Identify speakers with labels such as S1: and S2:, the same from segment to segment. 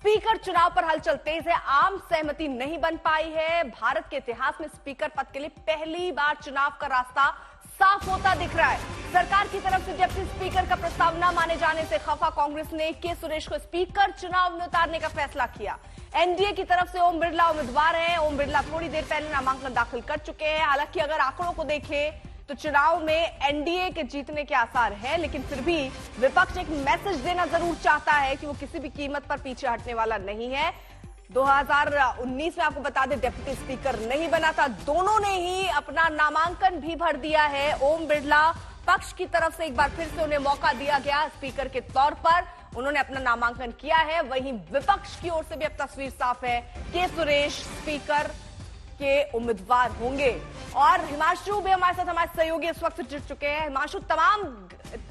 S1: Speaker चुनाव पर हलचल तेज है। आम सहमति नहीं बन पाई है। भारत के इतिहास में स्पीकर पद के लिए पहली बार चुनाव का रास्ता साफ होता दिख रहा है। सरकार की तरफ से डिप्टी स्पीकर का प्रस्ताव न माने जाने से खफा कांग्रेस ने के सुरेश को स्पीकर चुनाव में उतारने का फैसला किया। एनडीए की तरफ से ओम बिरला उम्मीदवार हैं। ओम बिरला थोड़ी देर पहले नामांकन दाखिल कर चुके हैं। हालांकि अगर आंकड़ों को देखें तो चुनाव में एनडीए के जीतने के आसार हैं, लेकिन फिर भी विपक्ष एक मैसेज देना जरूर चाहता है कि वो किसी भी कीमत पर पीछे हटने वाला नहीं है। 2019 में आपको बता दें डिप्टी स्पीकर नहीं बना था। दोनों ने ही अपना नामांकन भी भर दिया है। ओम बिरला पक्ष की तरफ से एक बार फिर से उन्हें मौका दिया गया स्पीकर के तौर पर, उन्होंने अपना नामांकन किया है। वहीं विपक्ष की ओर से भी अब तस्वीर साफ है के सुरेश स्पीकर के उम्मीदवार होंगे। और हिमांशु भी हमारे साथ, हमारे सहयोगी इस वक्त जुड़ चुके हैं। हिमांशु, तमाम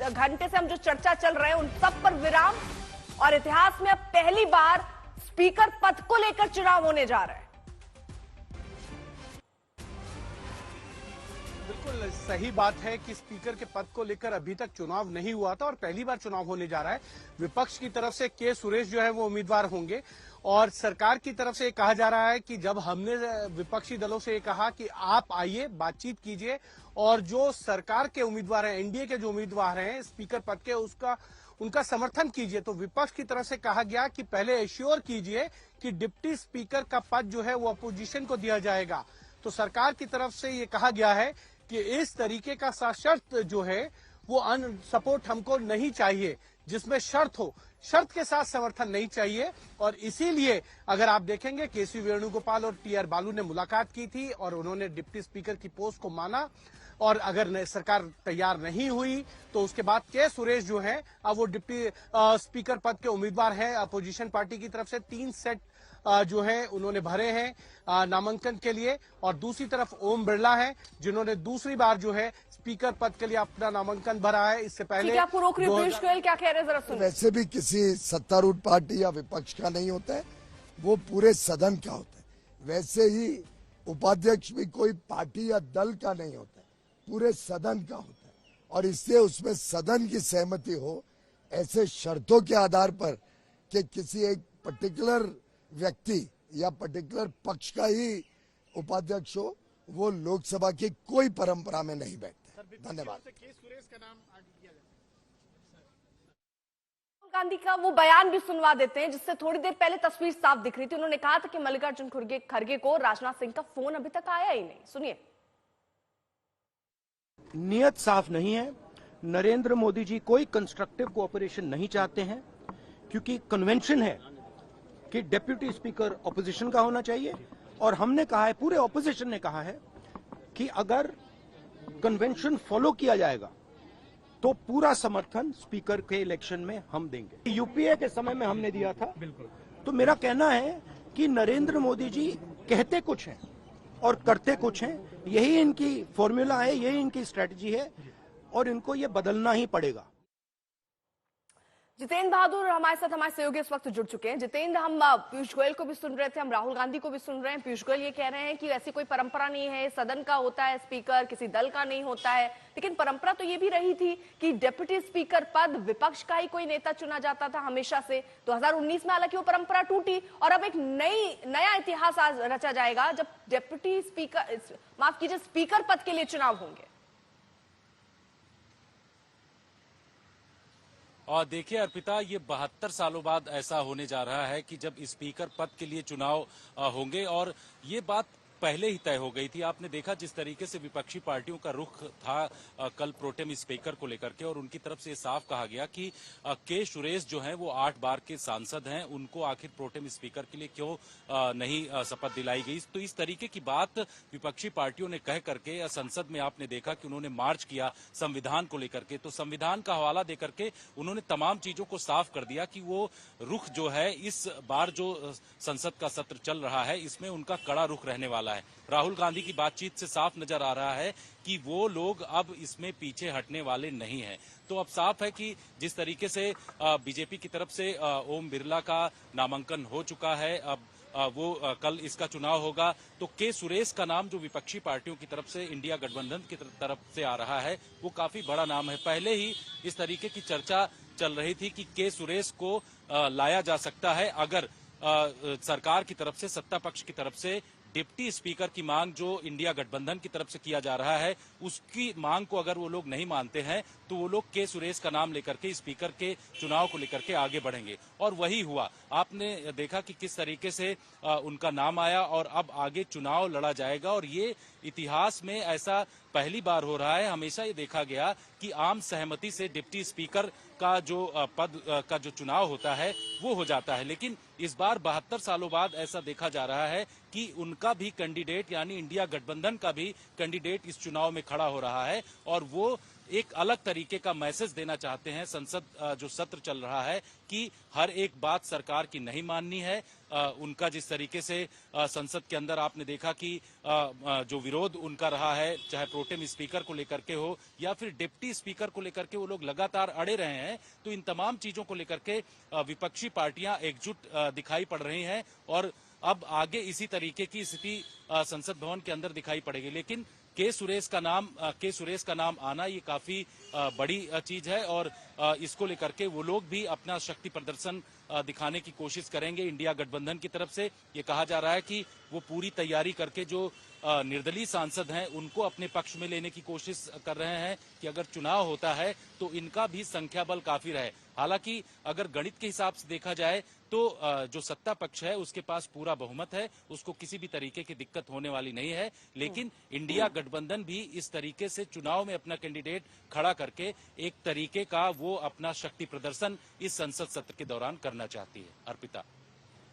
S1: घंटे से हम जो चर्चा चल रहे हैं उन सब पर विराम, और इतिहास में अब पहली बार स्पीकर पद को लेकर चुनाव होने जा रहा है।
S2: बिल्कुल सही बात है कि स्पीकर के पद को लेकर अभी तक चुनाव नहीं हुआ था और पहली बार चुनाव होने जा रहा है। विपक्ष की तरफ से के सुरेश जो है वो उम्मीदवार होंगे और सरकार की तरफ से कहा जा रहा है कि जब हमने विपक्षी दलों से कहा कि आप आइए बातचीत कीजिए और जो सरकार के उम्मीदवार हैं, एनडीए के जो उम्मीदवार हैं स्पीकर पद के, उनका समर्थन कीजिए, तो विपक्ष की तरफ से कहा गया कि पहले एश्योर कीजिए कि डिप्टी स्पीकर का पद जो है वो अपोजिशन को दिया जाएगा। तो सरकार की तरफ से ये कहा गया है कि इस तरीके का सशर्त जो है वो सपोर्ट हमको नहीं चाहिए, जिसमें शर्त हो, शर्त के साथ समर्थन नहीं चाहिए। और इसीलिए अगर आप देखेंगे केसी वेणुगोपाल और टीआर बालू ने मुलाकात की थी और उन्होंने डिप्टी स्पीकर की पोस्ट को माना, और अगर सरकार तैयार नहीं हुई तो उसके बाद के सुरेश जो है अब वो डिप्टी स्पीकर पद के उम्मीदवार हैं। अपोजिशन पार्टी की तरफ से 3 सेट जो है उन्होंने भरे हैं नामांकन के लिए, और दूसरी तरफ ओम बिरला है जिन्होंने दूसरी बार जो है स्पीकर पद के लिए अपना नामांकन भरा है। इससे पहले
S1: आपको रोक रही पीयूष गोयल क्या कह रहे हैं, जरा सुनिए।
S3: वैसे भी किसी सत्तारूढ़ पार्टी या विपक्ष का नहीं होता है, वो पूरे सदन का होता है। वैसे ही उपाध्यक्ष भी कोई पार्टी या दल का नहीं होता है, पूरे सदन का होता है। और इससे उसमें सदन की सहमति हो, ऐसे शर्तों के आधार पर कि किसी एक पर्टिकुलर व्यक्ति या पर्टिकुलर पक्ष का ही उपाध्यक्ष हो, वो लोकसभा की कोई परंपरा में नहीं बैठता। धन्यवाद।
S1: गांधी का वो बयान भी सुनवा देते हैं जिससे थोड़ी देर पहले तस्वीर साफ दिख रही थी। उन्होंने कहा था कि मल्लिकार्जुन खड़गे को राजनाथ सिंह का फोन अभी तक आया ही नहीं। सुनिए।
S4: नियत साफ नहीं है। नरेंद्र मोदी जी कोई कंस्ट्रक्टिव कोऑपरेशन नहीं चाहते हैं, क्योंकि कन्वेंशन है कि डिप्टी स्पीकर ऑपोजिशन का होना चाहिए। और हमने कहा है, पूरे ऑपोजिशन ने कहा है कि अगर कन्वेंशन फॉलो किया जाएगा तो पूरा समर्थन स्पीकर के इलेक्शन में हम देंगे। यूपीए के समय में हमने दिया था। बिल्कुल। तो मेरा कहना है कि नरेंद्र मोदी जी कहते कुछ हैं और करते कुछ हैं। यही इनकी फॉर्मूला है, यही इनकी स्ट्रेटजी है और इनको ये बदलना ही पड़ेगा।
S1: जितेंद्र बहादुर हमारे साथ, हमारे सहयोगी इस वक्त जुड़ चुके हैं। जितेंद्र, हम पीयूष गोयल को भी सुन रहे थे, हम राहुल गांधी को भी सुन रहे हैं। पीयूष गोयल ये कह रहे हैं कि ऐसी कोई परंपरा नहीं है, सदन का होता है स्पीकर, किसी दल का नहीं होता है। लेकिन परंपरा तो ये भी रही थी कि डिप्टी स्पीकर पद विपक्ष का ही कोई नेता चुना जाता था हमेशा से। 2019 में हालांकि वो परंपरा टूटी और अब एक नया इतिहास आज रचा जाएगा जब डिप्टी स्पीकर, माफ कीजिए, स्पीकर पद के लिए चुनाव होंगे।
S5: और देखिए अर्पिता, ये 72 सालों बाद ऐसा होने जा रहा है कि जब स्पीकर पद के लिए चुनाव होंगे, और ये बात पहले ही तय हो गई थी। आपने देखा जिस तरीके से विपक्षी पार्टियों का रुख था कल प्रोटेम स्पीकर को लेकर के, और उनकी तरफ से साफ कहा गया कि के सुरेश जो हैं वो 8 बार के सांसद हैं, उनको आखिर प्रोटेम स्पीकर के लिए क्यों नहीं शपथ दिलाई गई। तो इस तरीके की बात विपक्षी पार्टियों ने कह करके संसद में आपने देखा कि उन्होंने मार्च किया संविधान को लेकर के। तो संविधान का हवाला देकर के उन्होंने तमाम चीजों को साफ कर दिया कि वो रुख जो है इस बार जो संसद का सत्र चल रहा है इसमें उनका कड़ा रुख रहने वाला है। राहुल गांधी की बातचीत से साफ नजर आ रहा है कि वो लोग अब इसमें पीछे हटने वाले नहीं हैं। तो अब साफ है कि जिस तरीके से बीजेपी की तरफ से ओम बिरला का नामांकन हो चुका है, अब वो कल इसका चुनाव होगा, तो के सुरेश का नाम जो विपक्षी पार्टियों की तरफ से इंडिया गठबंधन की तरफ से आ रहा है वो काफी बड़ा नाम है। पहले ही इस तरीके की चर्चा चल रही थी कि के सुरेश को लाया जा सकता है अगर सरकार की तरफ से, सत्ता पक्ष की तरफ से डिप्टी स्पीकर की मांग जो इंडिया गठबंधन की तरफ से किया जा रहा है, उसकी मांग को अगर वो लोग नहीं मानते हैं तो वो लोग के सुरेश का नाम लेकर के स्पीकर के चुनाव को लेकर के आगे बढ़ेंगे। और वही हुआ। आपने देखा कि किस तरीके से उनका नाम आया और अब आगे चुनाव लड़ा जाएगा। और ये इतिहास में ऐसा पहली बार हो रहा है। हमेशा ये देखा गया कि आम सहमति से डिप्टी स्पीकर का जो पद का जो चुनाव होता है वो हो जाता है, लेकिन इस बार 72 सालों बाद ऐसा देखा जा रहा है कि उनका भी कैंडिडेट यानी इंडिया गठबंधन का भी कैंडिडेट इस चुनाव में खड़ा हो रहा है। और वो एक अलग तरीके का मैसेज देना चाहते हैं। संसद जो सत्र चल रहा है कि हर एक बात सरकार की नहीं माननी है। उनका जिस तरीके से संसद के अंदर आपने देखा कि जो विरोध उनका रहा है, चाहे प्रोटेम स्पीकर को लेकर के हो या फिर डिप्टी स्पीकर को लेकर के, वो लोग लगातार अड़े रहे हैं। तो इन तमाम चीजों को लेकर के विपक्षी पार्टियां एकजुट दिखाई पड़ रही हैं और अब आगे इसी तरीके की स्थिति संसद भवन के अंदर दिखाई पड़ेगी। लेकिन के सुरेश का नाम आना ये काफी बड़ी चीज है और इसको लेकर के वो लोग भी अपना शक्ति प्रदर्शन दिखाने की कोशिश करेंगे। इंडिया गठबंधन की तरफ से ये कहा जा रहा है कि वो पूरी तैयारी करके जो निर्दलीय सांसद हैं उनको अपने पक्ष में लेने की कोशिश कर रहे हैं कि अगर चुनाव होता है तो इनका भी संख्या बल काफी रहे। हालांकि अगर गणित के हिसाब से देखा जाए तो जो सत्ता पक्ष है उसके पास पूरा बहुमत है, उसको किसी भी तरीके की दिक्कत होने वाली नहीं है। लेकिन इंडिया गठबंधन भी इस तरीके से चुनाव में अपना कैंडिडेट खड़ा करके एक तरीके का वो अपना शक्ति प्रदर्शन इस संसद सत्र के दौरान करना चाहती है। अर्पिता।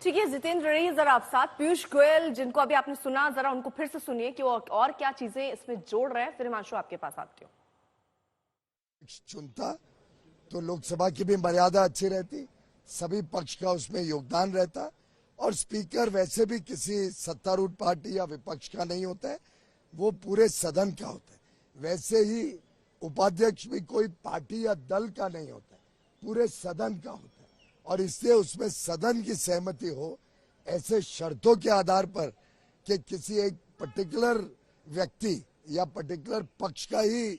S1: ठीक है जितेंद्र, रहिए जरा आप साथ। पीयूष गोयल जिनको अभी आपने सुना, जरा उनको फिर से सुनिए कि वो और क्या चीजें इसमें जोड़ रहे हैं। फिर हिमांशु आपके पास आती हूँ।
S3: चुनता तो लोकसभा की भी मर्यादा अच्छी रहती, सभी पक्ष का उसमें योगदान रहता और स्पीकर वैसे भी किसी सत्तारूढ़ पार्टी या विपक्ष का नहीं होता है, वो पूरे सदन का होता है। वैसे ही उपाध्यक्ष भी कोई पार्टी या दल का नहीं होता है, पूरे सदन का होता है। और इसलिए उसमें सदन की सहमति हो, ऐसे शर्तों के आधार पर कि किसी एक पर्टिकुलर व्यक्ति या पर्टिकुलर पक्ष का ही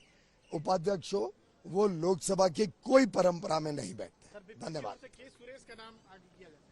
S3: उपाध्यक्ष हो, वो लोकसभा की कोई परंपरा में नहीं बैठते। धन्यवाद।
S2: के सुरेश का नाम आगे किया जाता है।